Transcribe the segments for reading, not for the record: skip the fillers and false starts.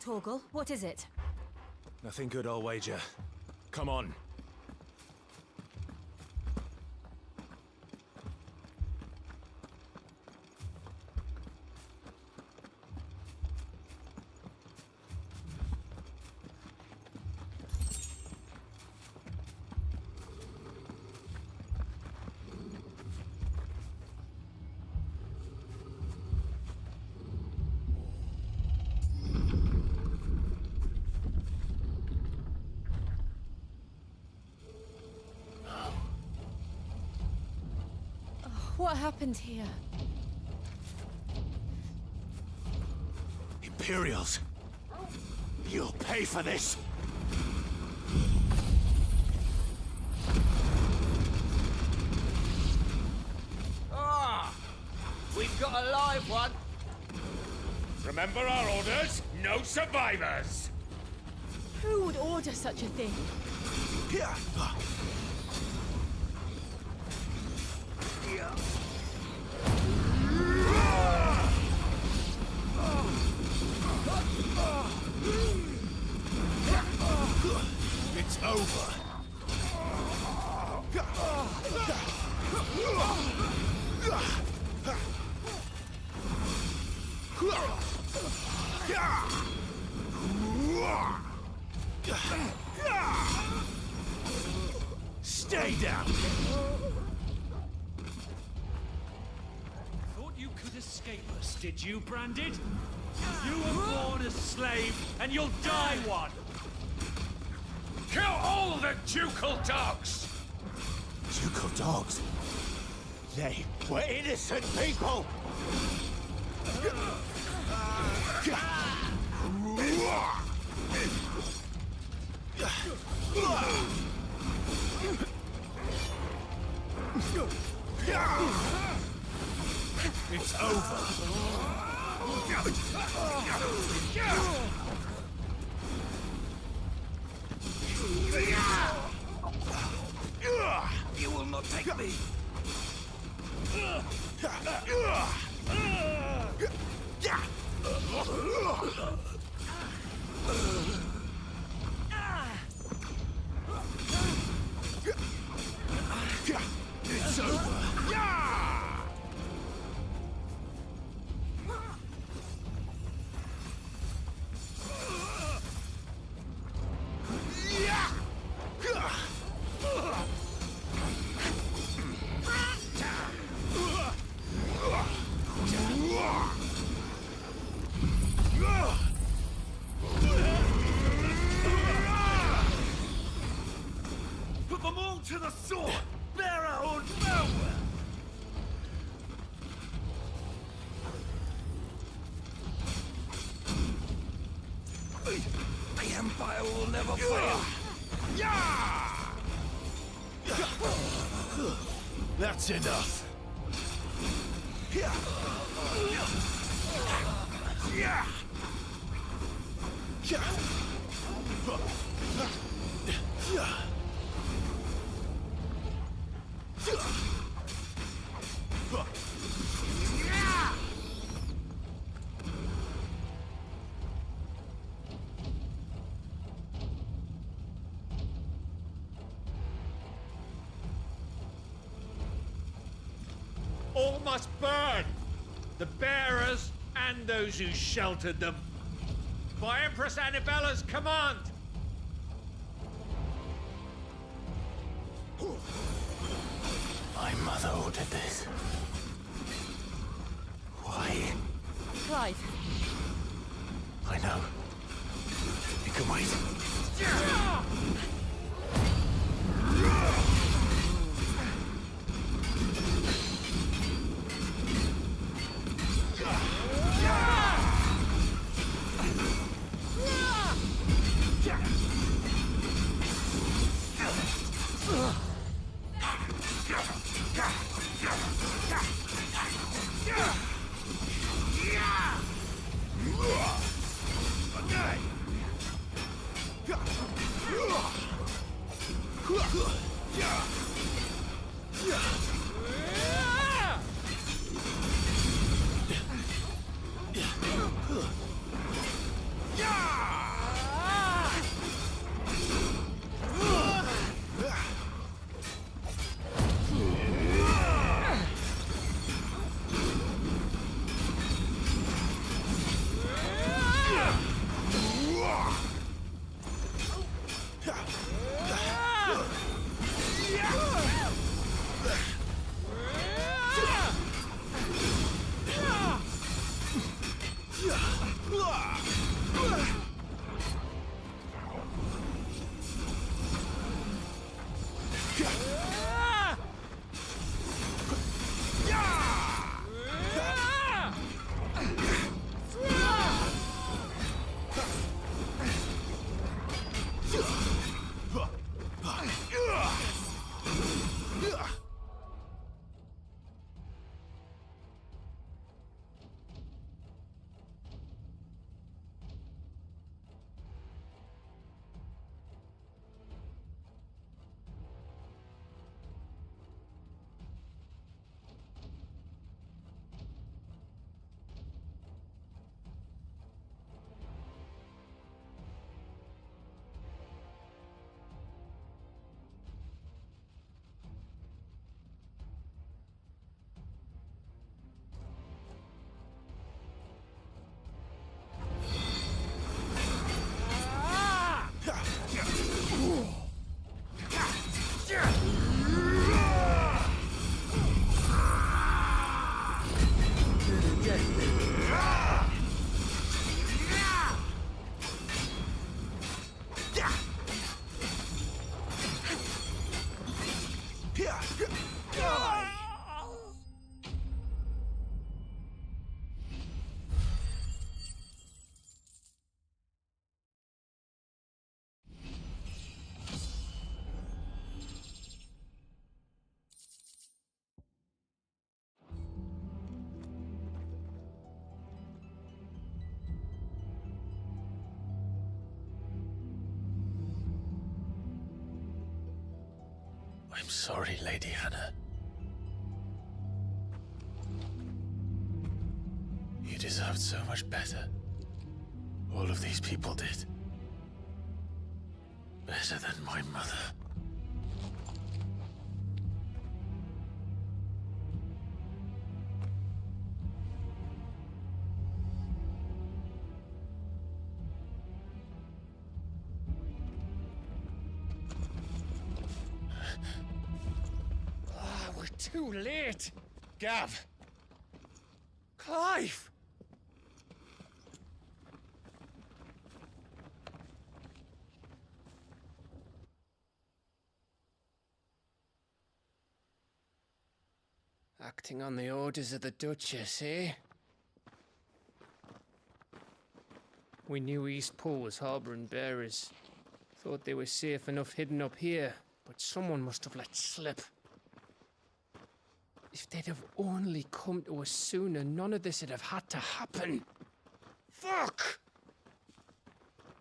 Torgal, what is it? Nothing good, I'll wager. Come on. What happened here? Imperials! You'll pay for this! Ah! We've got a live one! Remember our orders? No survivors! Who would order such a thing? It's over. Stay down. Thought you could escape us, did you, Branded? You were born a slave, and you'll die one! Kill all the ducal dogs! Ducal dogs? They were innocent people! It's over. You will not take me! It's over. Put them all to the sword! Bearer or nowhere! The Empire will never fail! That's enough. All must burn! The bearers and those who sheltered them. By Empress Annabella's command! My mother ordered this. Why? Clive. I know. You can wait. Okay! I'm sorry, Lady Hannah. You deserved so much better. All of these people did. Better than my mother. We're too late. Gav. Clive. Acting on the orders of the Duchess, eh? We knew Eastpool was harbouring bearers. Thought they were safe enough hidden up here, but someone must have let slip. If they'd have only come to us sooner, none of this would have had to happen. Fuck!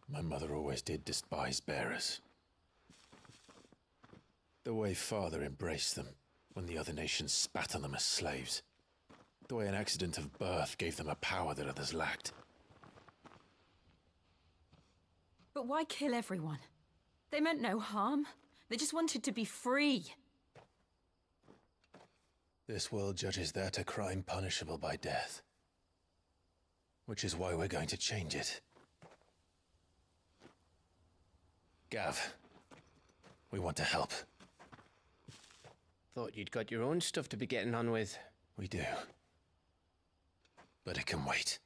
My mother always did despise bearers. The way Father embraced them when the other nations spat on them as slaves. The way an accident of birth gave them a power that others lacked. But why kill everyone? They meant no harm. They just wanted to be free. This world judges that a crime punishable by death. Which is why we're going to change it. Gav, we want to help. Thought you'd got your own stuff to be getting on with. We do. But it can wait.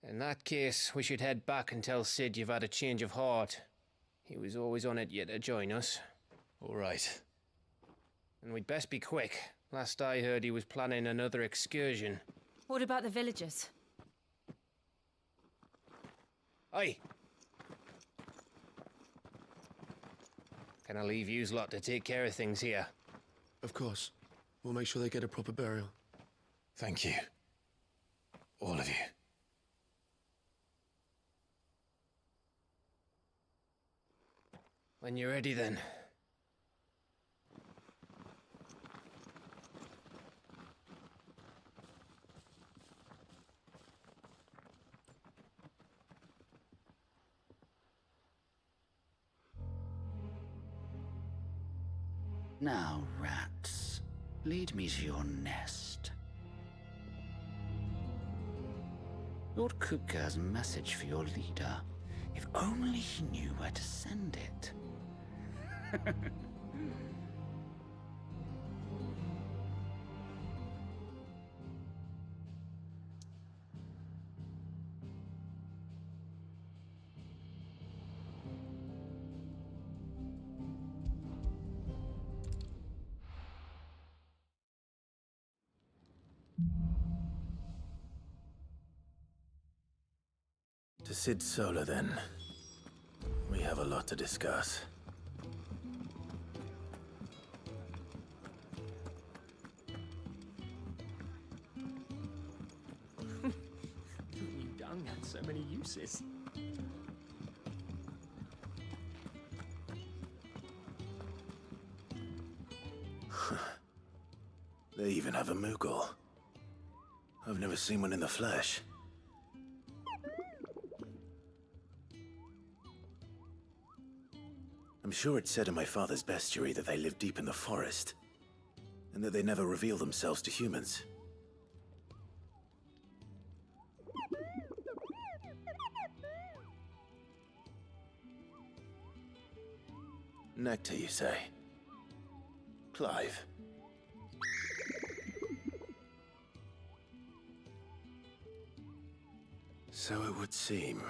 In that case, we should head back and tell Sid you've had a change of heart. He was always on it yet to join us. All right. And we'd best be quick. Last I heard he was planning another excursion. What about the villagers? Aye. Can I leave yous lot to take care of things here? Of course. We'll make sure they get a proper burial. Thank you. All of you. When you're ready, then. Now, rats, lead me to your nest. Lord Kupka has a message for your leader. If only he knew where to send it. To Sid Solar, then. We have a lot to discuss. You dung had so many uses. They even have a Moogle. I've never seen one in the flesh. I'm sure it said in my father's bestiary that they live deep in the forest, and that they never reveal themselves to humans. Nectar, you say? Clive. So it would seem.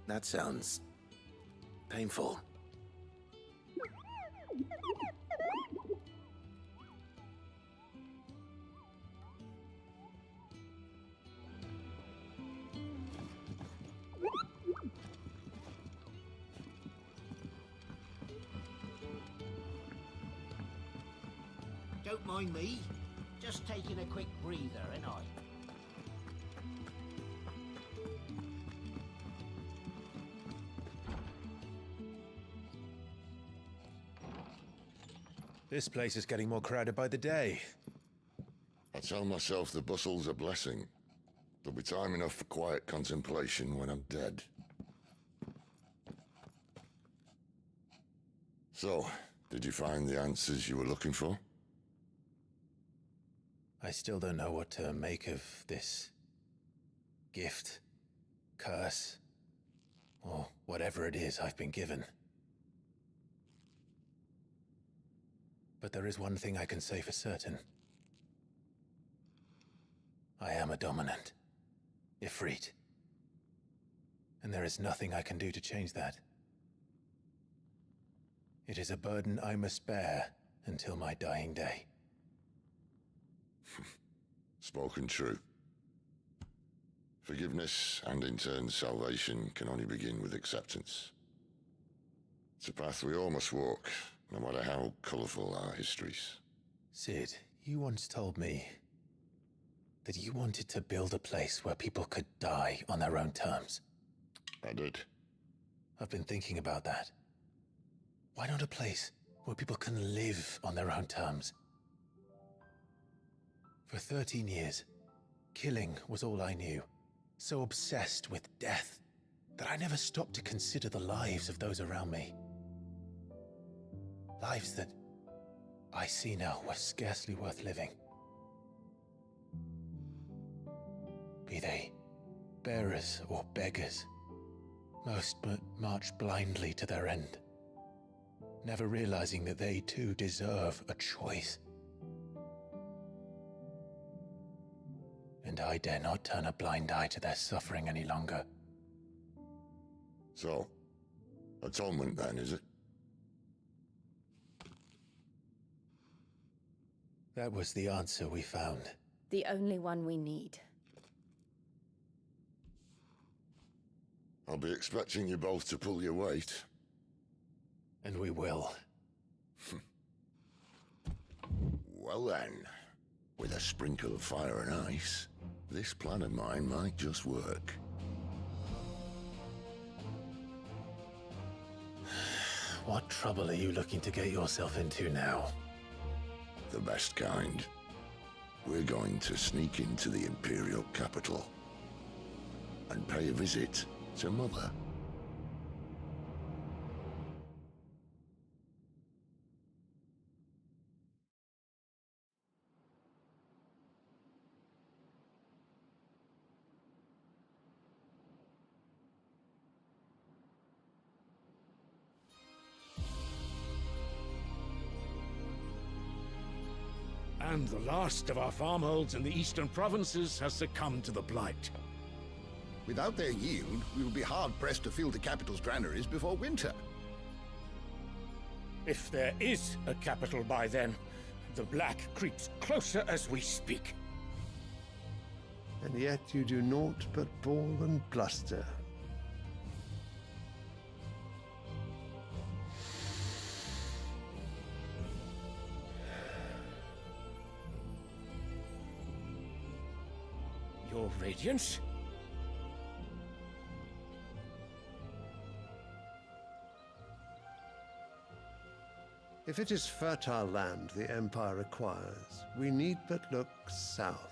That sounds painful. Don't mind me. Just taking a quick breather, ain't I? This place is getting more crowded by the day. I tell myself the bustle's a blessing. There'll be time enough for quiet contemplation when I'm dead. So, did you find the answers you were looking for? I still don't know what to make of this gift, curse, or whatever it is I've been given. But there is one thing I can say for certain. I am a dominant, Ifrit. And there is nothing I can do to change that. It is a burden I must bear until my dying day. Spoken true. Forgiveness, and in turn salvation, can only begin with acceptance. It's a path we all must walk, no matter how colourful our histories. Sid, you once told me that you wanted to build a place where people could die on their own terms. I did. I've been thinking about that. Why not a place where people can live on their own terms? For 13 years, killing was all I knew. So obsessed with death that I never stopped to consider the lives of those around me. Lives that I see now were scarcely worth living. Be they bearers or beggars. Most march blindly to their end, never realizing that they too deserve a choice. And I dare not turn a blind eye to their suffering any longer. So, atonement then, is it? That was the answer we found. The only one we need. I'll be expecting you both to pull your weight. And we will. Well then, with a sprinkle of fire and ice, this plan of mine might just work. What trouble are you looking to get yourself into now? The best kind. We're going to sneak into the Imperial capital and pay a visit to Mother. And the last of our farmholds in the eastern provinces has succumbed to the blight. Without their yield, we will be hard-pressed to fill the capital's granaries before winter. If there is a capital by then, the black creeps closer as we speak. And yet you do naught but bawl and bluster. Your Radiance? If it is fertile land the Empire requires, we need but look south.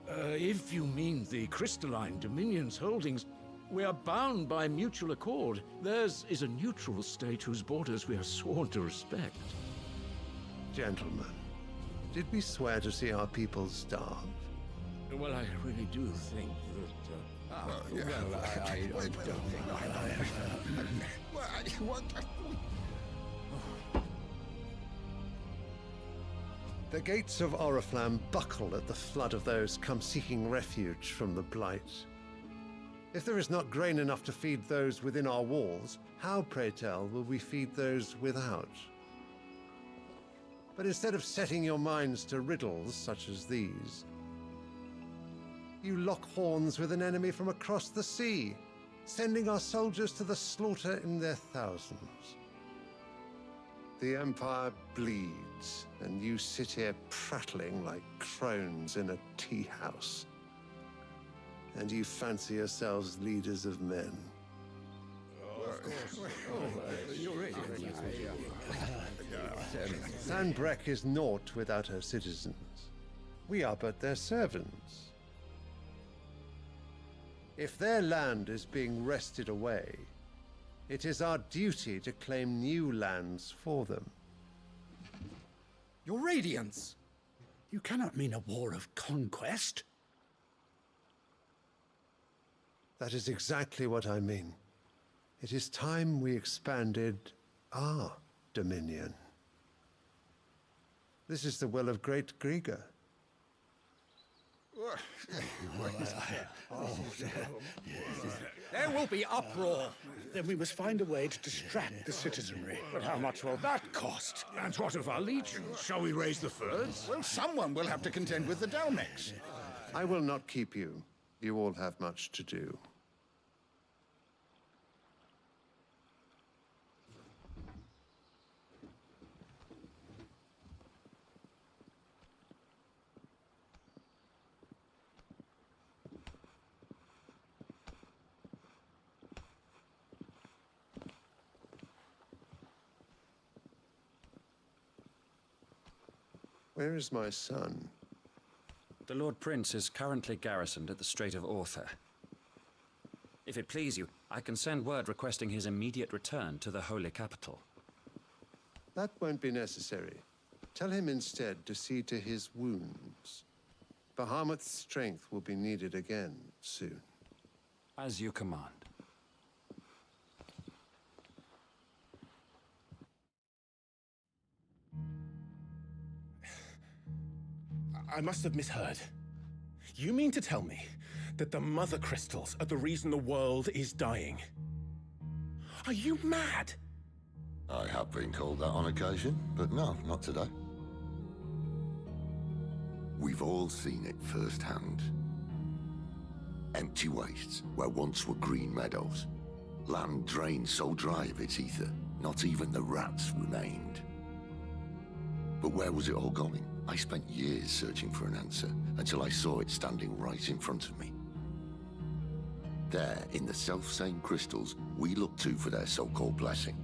If you mean the crystalline Dominion's holdings, we are bound by mutual accord. Theirs is a neutral state whose borders we are sworn to respect. Gentlemen, did we swear to see our people starve? Well, I really do think that... I don't think The gates of Oriflamme buckle at the flood of those come seeking refuge from the blight. If there is not grain enough to feed those within our walls, how, pray tell, will we feed those without? But instead of setting your minds to riddles such as these, you lock horns with an enemy from across the sea, sending our soldiers to the slaughter in their thousands. The Empire bleeds, and you sit here prattling like crones in a tea house. And you fancy yourselves leaders of men. Sanbreque is naught without her citizens. We are but their servants. If their land is being wrested away, it is our duty to claim new lands for them. Your Radiance! You cannot mean a war of conquest. That is exactly what I mean. It is time we expanded our dominion. This is the will of great Grieger. There will be uproar. Then we must find a way to distract the citizenry. But how much will that cost? And what of our legions? Shall we raise the furs? Well, someone will have to contend with the Dalmex. I will not keep you. You all have much to do. Where is my son? The Lord Prince is currently garrisoned at the Strait of Arthur. If it please you, I can send word requesting his immediate return to the Holy Capital. That won't be necessary. Tell him instead to see to his wounds. Bahamut's strength will be needed again soon. As you command. I must have misheard. You mean to tell me that the mother crystals are the reason the world is dying? Are you mad? I have been called that on occasion, but no, not today. We've all seen it firsthand. Empty wastes where once were green meadows. Land drained so dry of its ether, not even the rats remained. But where was it all going? I spent years searching for an answer, until I saw it standing right in front of me. There, in the self-same crystals we look to for their so-called blessing.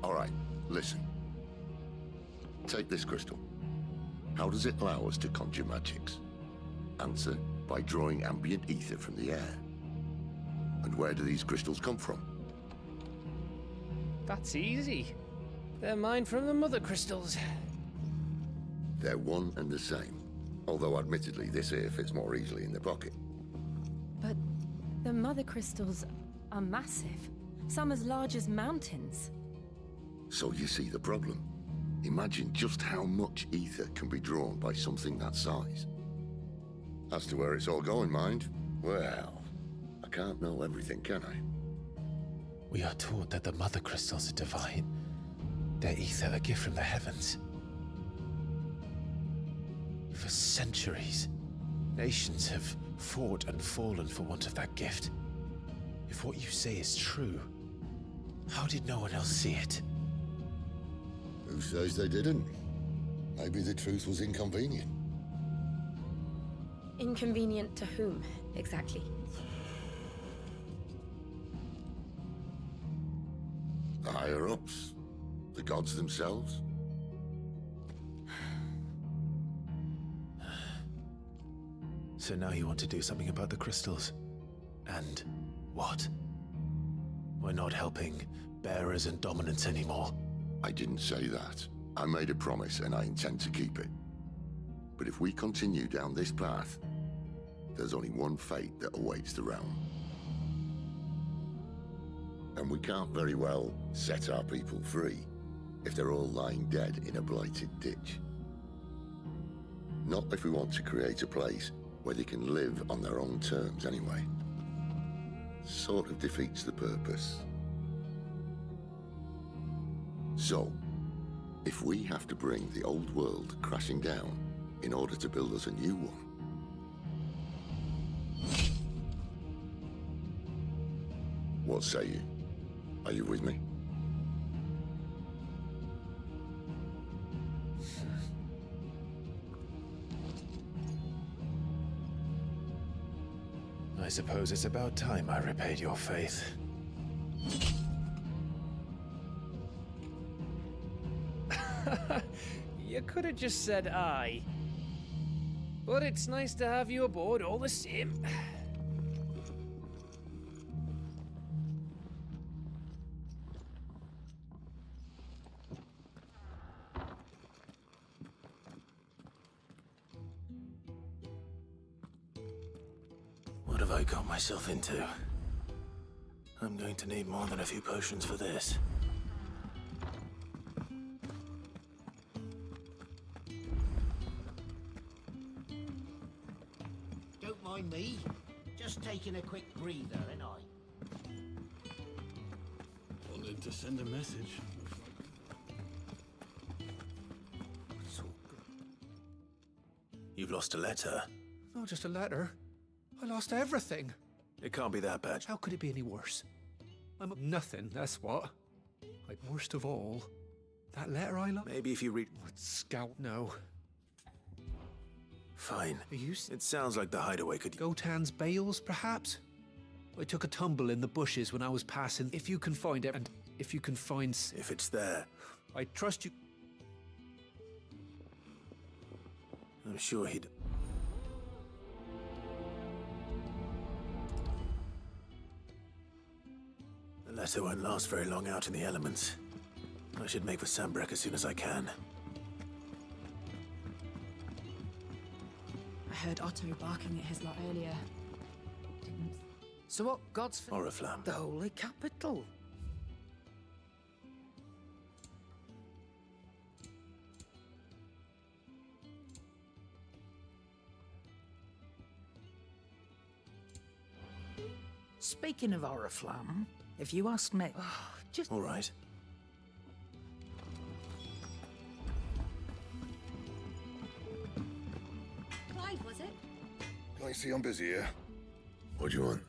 All right, listen. Take this crystal. How does it allow us to conjure magics? Answer, by drawing ambient ether from the air. And where do these crystals come from? That's easy. They're mine from the mother crystals. They're one and the same. Although admittedly this here fits more easily in the pocket. But the mother crystals are massive. Some as large as mountains. So you see the problem. Imagine just how much ether can be drawn by something that size. As to where it's all going, mind, well, I can't know everything, can I? We are taught that the mother crystals are divine. Their ether a gift from the heavens. For centuries, nations have fought and fallen for want of that gift. If what you say is true, how did no one else see it? Who says they didn't? Maybe the truth was inconvenient. Inconvenient to whom, exactly? The higher-ups? The gods themselves? So now you want to do something about the crystals. And what? We're not helping bearers and dominants anymore. I didn't say that. I made a promise and I intend to keep it. But if we continue down this path, there's only one fate that awaits the realm. And we can't very well set our people free if they're all lying dead in a blighted ditch. Not if we want to create a place where they can live on their own terms anyway. Sort of defeats the purpose. So, if we have to bring the old world crashing down in order to build us a new one, what say you? Are you with me? I suppose it's about time I repaid your faith. You could have just said aye. But it's nice to have you aboard all the same. What have I got myself into? I'm going to need more than a few potions for this. Don't mind me. Just taking a quick breather, ain't I? Wanted to send a message. You've lost a letter. Not just a letter. I lost everything. It can't be that bad. How could it be any worse? I'm up nothing, that's what. Like, worst of all, that letter I lost. Maybe if you read... Scout, no. Fine. Are you... It sounds like the hideaway could... Gotan's bales, perhaps? I took a tumble in the bushes when I was passing. If you can find it, and if you can find... If it's there. I trust you... I'm sure he'd... The Unless they won't last very long out in the elements. I should make for Sambrek as soon as I can. I heard Otto barking at his lot earlier. Didn't. So what God's for? Oriflamme. The Holy Capital. Speaking of Oriflamme, if you ask me, just... All right. Clive, was it? I see I'm busy here. What do you want?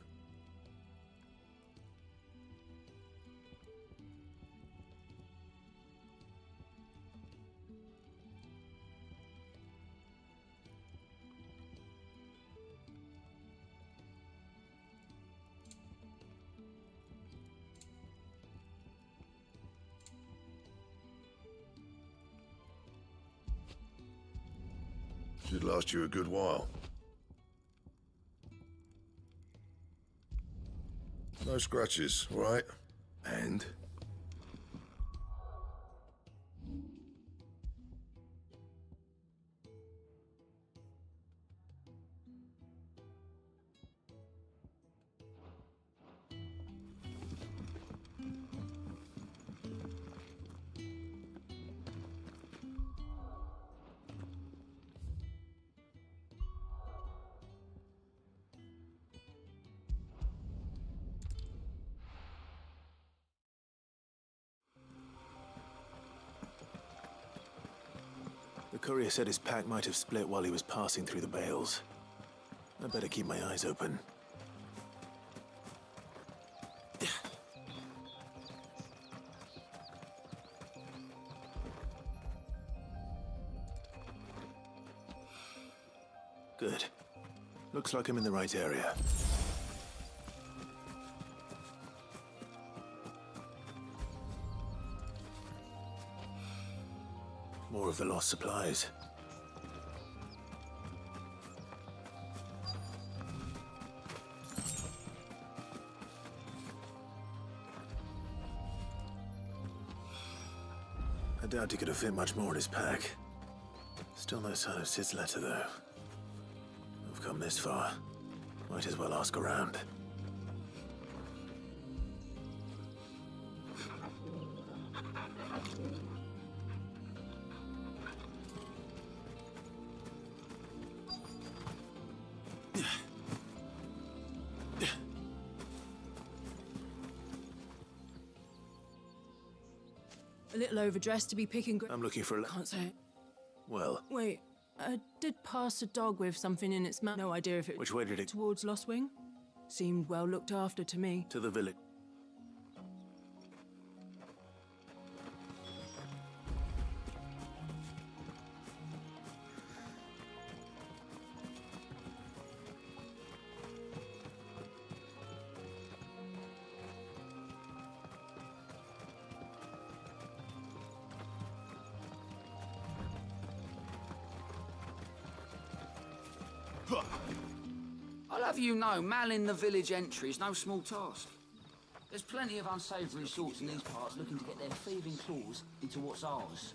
Should last you a good while. No scratches, all right? And? The courier said his pack might have split while he was passing through the bales. I better keep my eyes open. Good. Looks like I'm in the right area. More of the lost supplies. I doubt he could have fit much more in his pack. Still no sign of Sid's letter, though. I've come this far. Might as well ask around. A little overdressed to be picking. I'm looking for a. Can't say it. Well. Wait, I did pass a dog with something in its mouth. No idea if it. Which way did it? Towards Lost Wing. Seemed well looked after to me. To the village. I'll have you know, malling the village entry is no small task. There's plenty of unsavoury sorts in these parts looking to get their thieving claws into what's ours.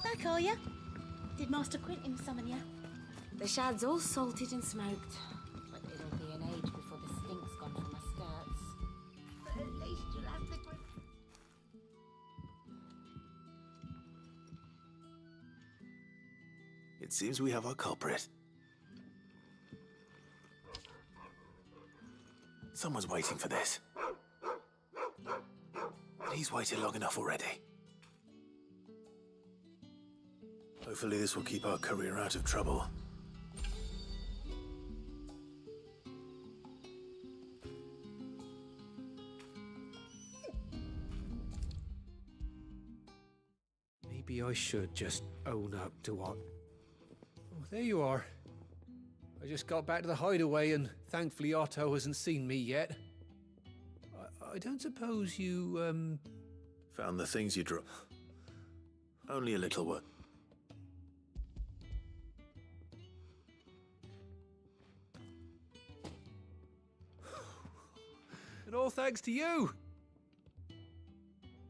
Back, are ya? Did Master Quentin summon ya? The shad's all salted and smoked. But it'll be an age before the stink's gone from my skirts. But at least you'll have the... It seems we have our culprit. Someone's waiting for this. But he's waited long enough already. Hopefully this will keep our courier out of trouble. Maybe I should just own up to what... Oh, there you are. I just got back to the hideaway and thankfully Otto hasn't seen me yet. I don't suppose you, Found the things you dropped. Only a little work. And all thanks to you!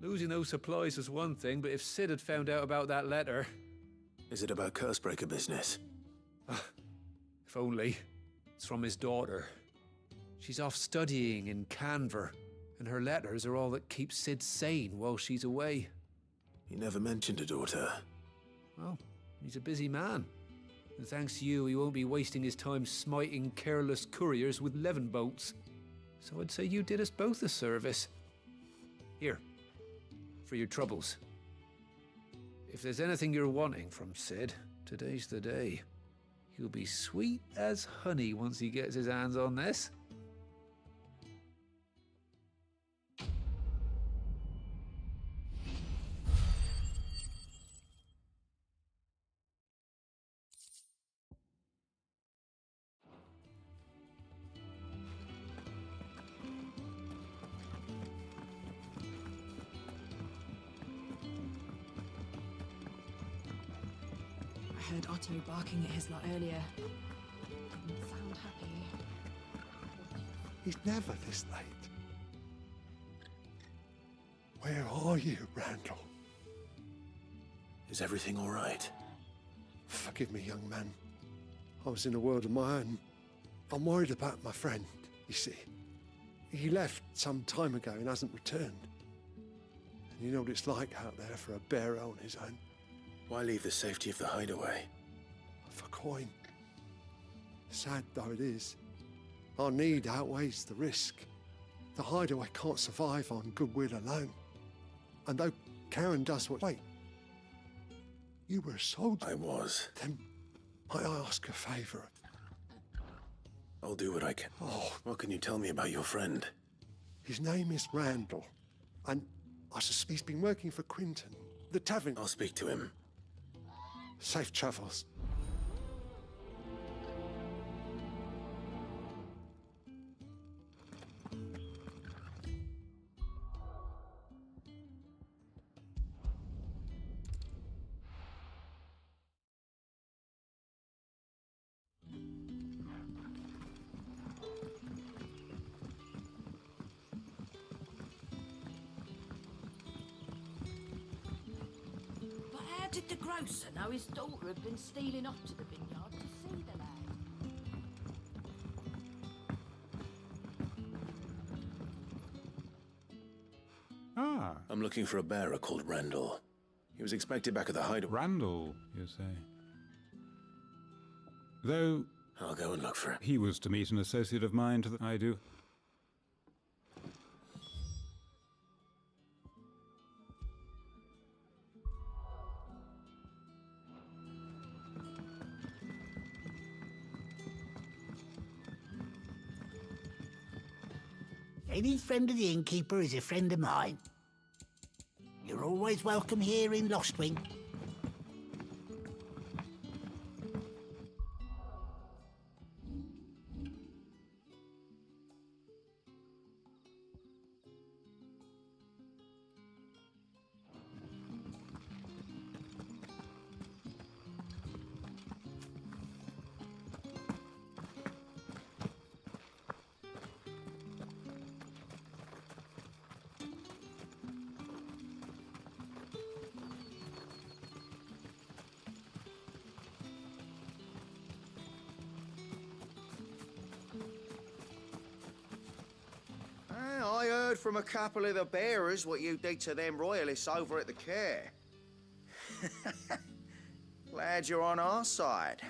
Losing those supplies was one thing, but if Sid had found out about that letter... Is it about Cursebreaker business? If only. It's from his daughter. She's off studying in Canver, and her letters are all that keep Sid sane while she's away. He never mentioned a daughter. Well, he's a busy man. And thanks to you, he won't be wasting his time smiting careless couriers with levin bolts. So I'd say you did us both a service. Here, for your troubles. If there's anything you're wanting from Sid, today's the day. He'll be sweet as honey once he gets his hands on this. I heard Otto barking at his lot earlier. Didn't sound happy. He's never this late. Where are you, Randall? Is everything all right? Forgive me, young man. I was in a world of my own. I'm worried about my friend, you see. He left some time ago and hasn't returned. And you know what it's like out there for a bearer on his own. Why leave the safety of the hideaway? For coin. Sad though it is, our need outweighs the risk. The hideaway can't survive on goodwill alone. And though Karen does what... Wait. You were a soldier. I was. Then might I ask a favour? I'll do what I can. Oh. What can you tell me about your friend? His name is Randall. And I suspect he's been working for Quinton, the tavern. I'll speak to him. Safe travels. How did the grocer know his daughter had been stealing off to the vineyard to see the lad? Ah. I'm looking for a bearer called Randall. He was expected back at the hideaway. Randall, you say? Though... I'll go and look for him. He was to meet an associate of mine to the... I do. Any friend of the innkeeper is a friend of mine. You're always welcome here in Lostwing. I heard from a couple of the bearers what you did to them royalists over at the care. Glad you're on our side.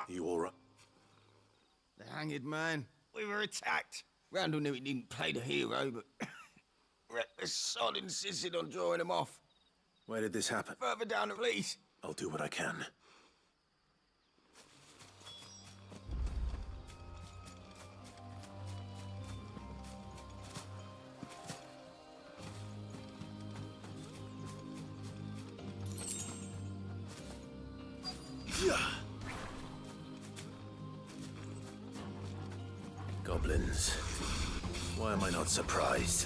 You all right? The hanged man. We were attacked. Randall knew he didn't play the hero, but reckless sod insisted on drawing him off. Where did this happen? Further down the police. I'll do what I can. Goblins. Why am I not surprised?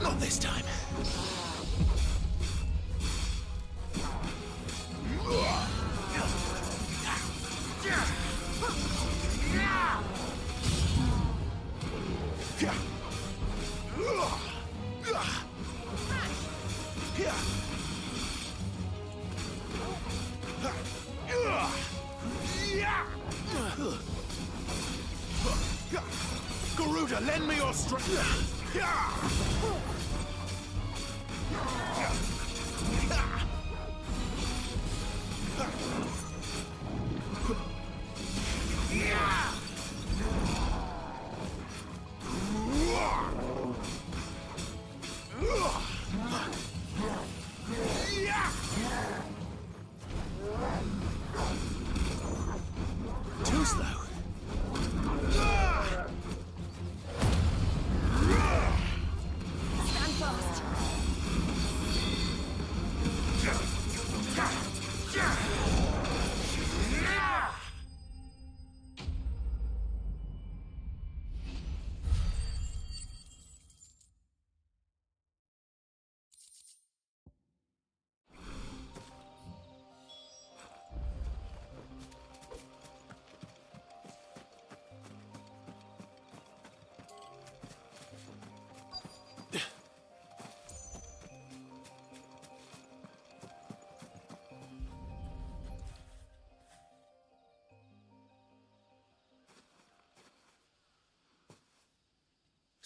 Not this time. Garuda, lend me your strength. Too slow. Stand fast.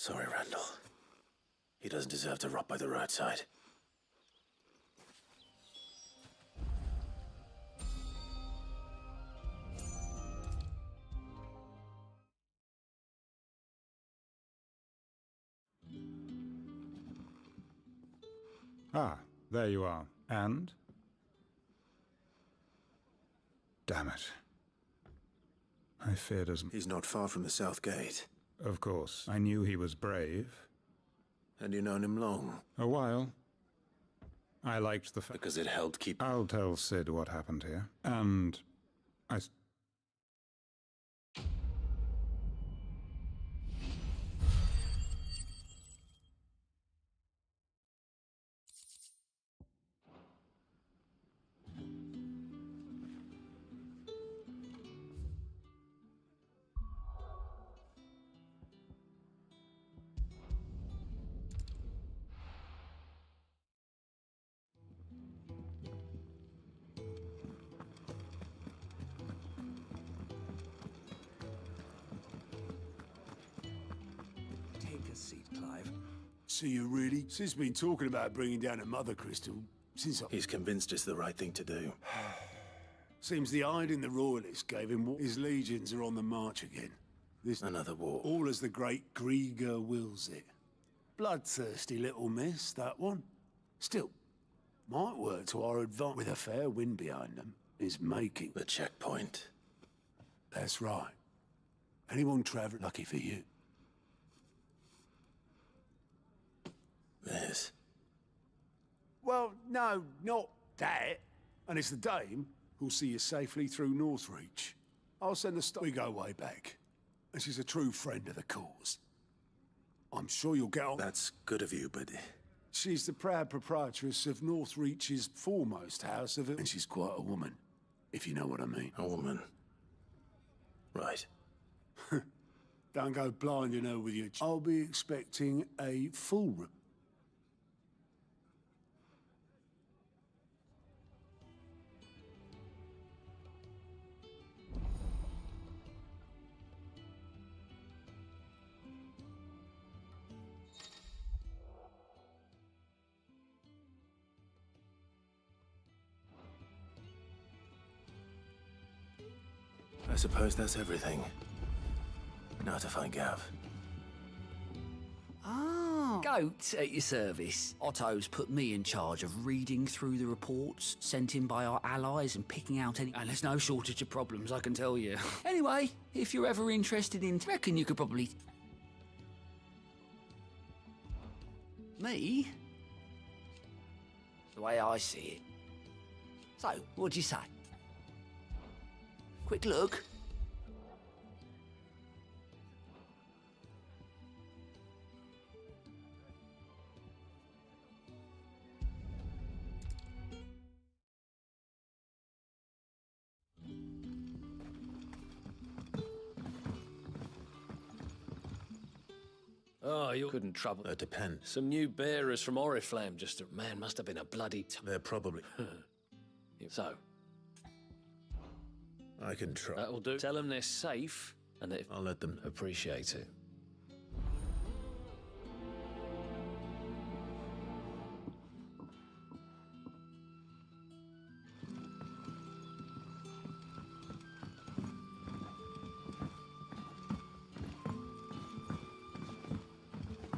Sorry, Randall. He doesn't deserve to rot by the roadside. Ah, there you are. And? Damn it. I feared as... He's not far from the South Gate. Of course. I knew he was brave. And you known him long? A while. I liked the fact... Because it helped keep... I'll tell Sid what happened here. And... I... So you really? Sid's been talking about bringing down a mother crystal since I... He's convinced it's the right thing to do. Seems the hiding the royalists gave him what his legions are on the march again. This... Another war. All as the great Grieger wills it. Bloodthirsty little miss, that one. Still, might work to our advantage with a fair wind behind them. Is making the checkpoint. That's right. Anyone travel lucky for you. This. Well, no, not that. And it's the dame who'll see you safely through Northreach. I'll send the we go way back. And she's a true friend of the cause. I'm sure you'll get on. That's good of you, but... She's the proud proprietress of Northreach's foremost house of it. And she's quite a woman, if you know what I mean. A woman. Right. Don't go blinding her with your... I'll be expecting a full... I suppose that's everything. Now to find Gav. Ah. Goats at your service. Otto's put me in charge of reading through the reports sent in by our allies and picking out any... And there's no shortage of problems, I can tell you. Anyway, if you're ever interested in... reckon you could probably... Me? The way I see it. So, what'd you say? Quick look. Oh, you couldn't trouble. That depends. Some new bearers from Oriflamme just... Man, must have been a bloody... They're probably... So... I can try. That'll do. Tell them they're safe, and that I'll let them appreciate it.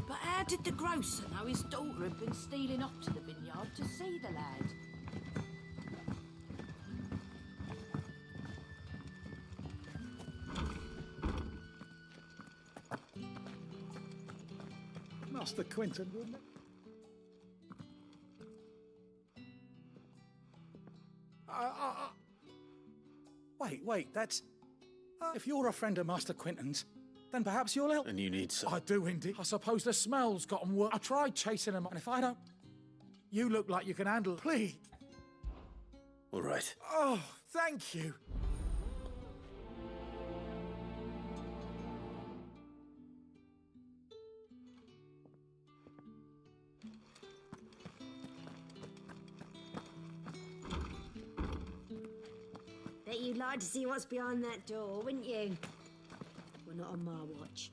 But how did the grocer know his daughter had been stealing off to the vineyard to see the lad? Master Quentin, wouldn't it? Wait, that's... if you're a friend of Master Quentin's, then perhaps you'll help. And you need some... I do indeed. I suppose the smell's gotten worse. I tried chasing him, and if I don't... You look like you can handle it. Please. All right. Oh, thank you. Bet you'd like to see what's behind that door, wouldn't you? Well, not on my watch.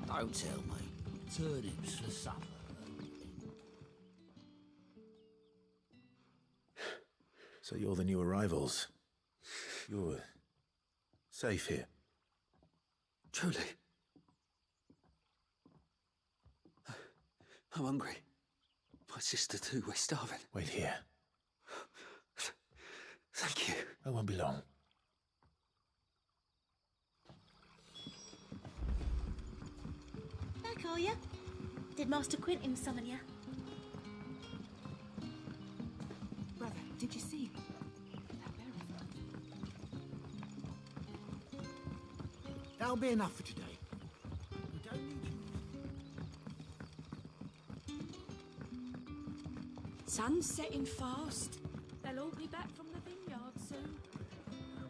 Don't tell me. Turnips for supper. So you're the new arrivals. You're safe here. Truly. I'm hungry. My sister too, we're starving. Wait here. Thank you. I won't be long. Back, are you? Did Master Quentin summon you? Brother, did you see? That'll be enough for today. We don't need you. Sun's setting fast. They'll all be back from the vineyard soon.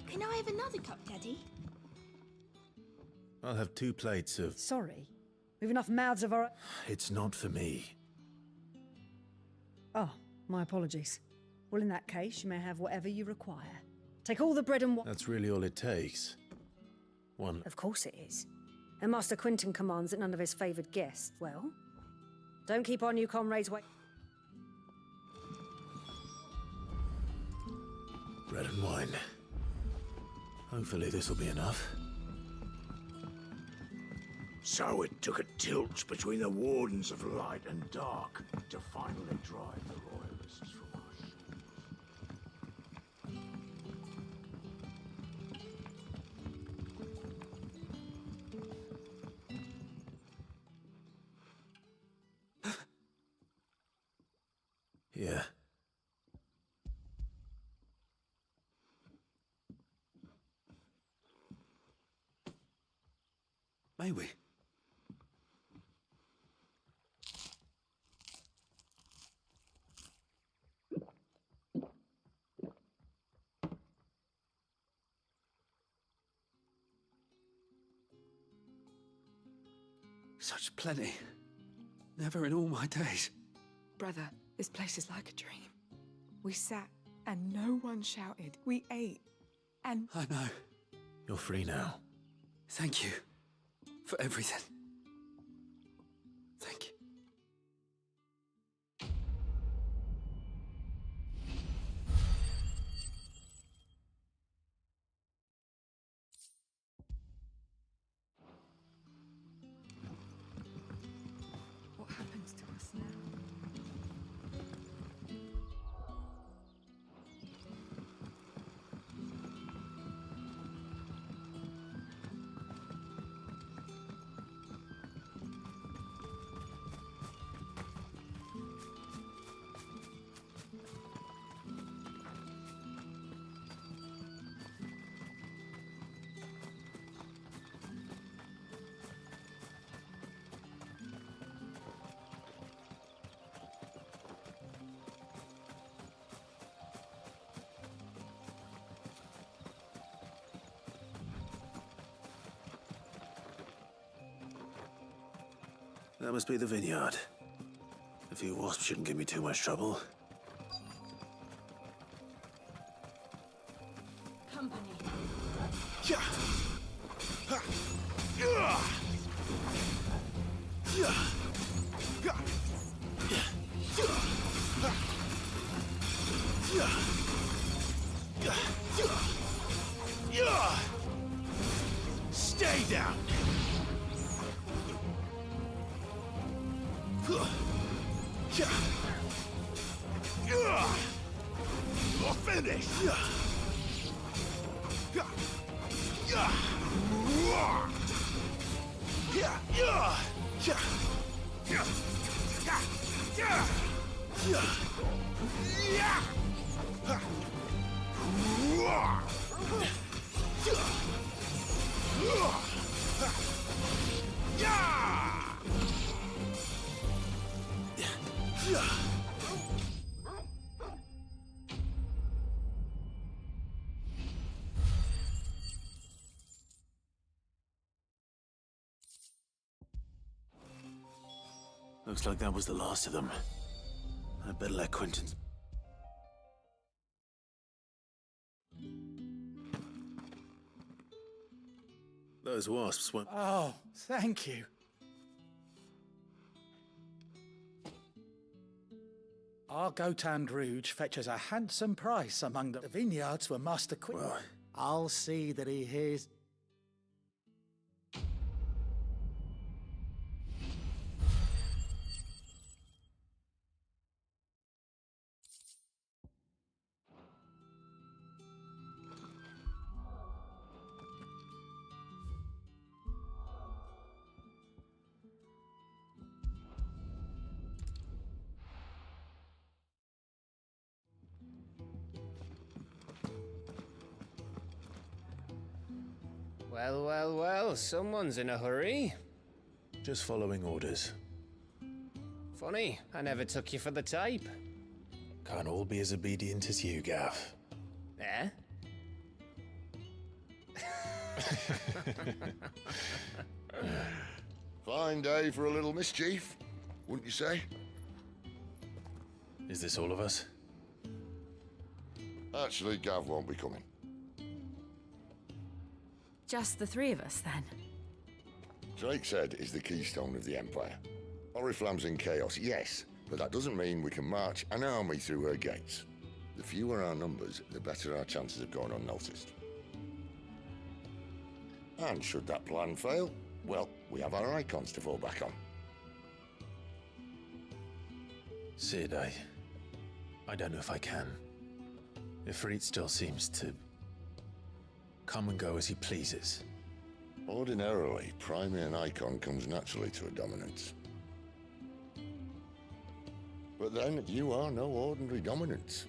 Can I have another cup, Daddy? I'll have 2 plates of... Sorry. We've enough mouths of our... It's not for me. Oh, my apologies. Well, in that case, you may have whatever you require. Take all the bread and water. That's really all it takes. 1... Of course it is. And Master Quinton commands that none of his favoured guests, well... Don't keep our new comrades wait... Bread and wine. Hopefully this will be enough. So it took a tilt between the Wardens of Light and Dark to finally drive the Royalists from us. Yeah. May we? Such plenty. Never in all my days. Brother, this place is like a dream. We sat and no one shouted. We ate and... I know. You're free now. Thank you for everything. Thank you. What happens to us now? That must be the vineyard. A few wasps shouldn't give me too much trouble. Company. Yeah. Yeah. Stay down. You're finished. Looks like that was the last of them. I better let Quentin... Those wasps went... Oh, thank you. Our Gotand Rouge fetches a handsome price among the vineyards where Master Quinn... Well, I'll see that he hears... Well, well, well, someone's in a hurry. just following orders. Funny, I never took you for the type. Can't all be as obedient as you, Gav. Eh? Fine day for a little mischief, wouldn't you say? Is this all of us? Actually, Gav won't be coming. Just the three of us, then? Drake's Head is the keystone of the Empire. Oriflamme's in chaos, yes, but that doesn't mean we can march an army through her gates. The fewer our numbers, the better our chances of going unnoticed. And should that plan fail, well, we have our icons to fall back on. Sid, I don't know if I can. Ifrit still seems to come and go as he pleases. Ordinarily, priming an icon comes naturally to a dominance. But then, you are no ordinary dominance.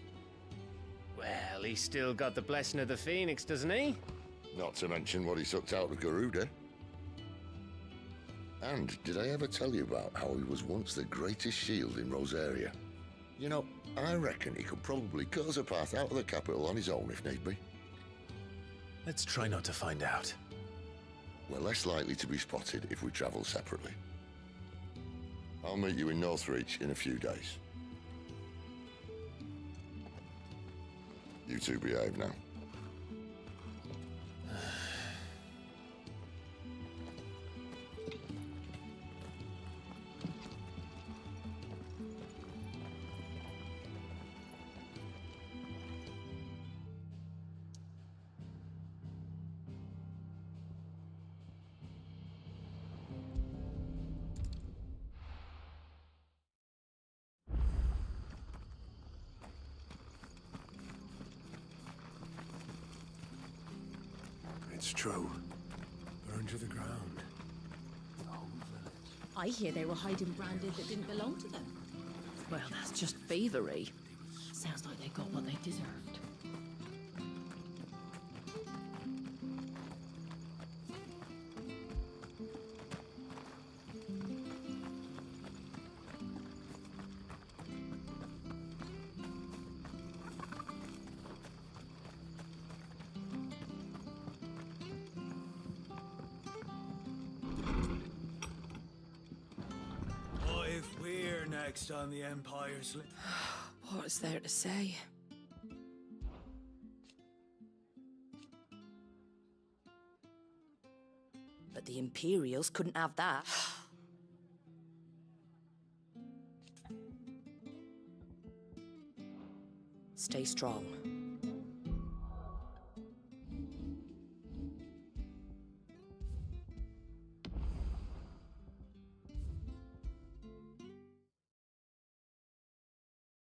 Well, he's still got the blessing of the Phoenix, doesn't he? Not to mention what he sucked out of Garuda. And did I ever tell you about how he was once the greatest shield in Rosaria? You know, I reckon he could probably cut us a path out of the capital on his own if need be. Let's try not to find out. We're less likely to be spotted if we travel separately. I'll meet you in Northreach in a few days. You two behave now. It's true. Burned to the ground. I hear they were hiding branded that didn't belong to them. Well, that's just thievery. Sounds like they got what they deserved. What if we're next on the Empire's list? What is there to say? But the Imperials couldn't have that. Stay strong.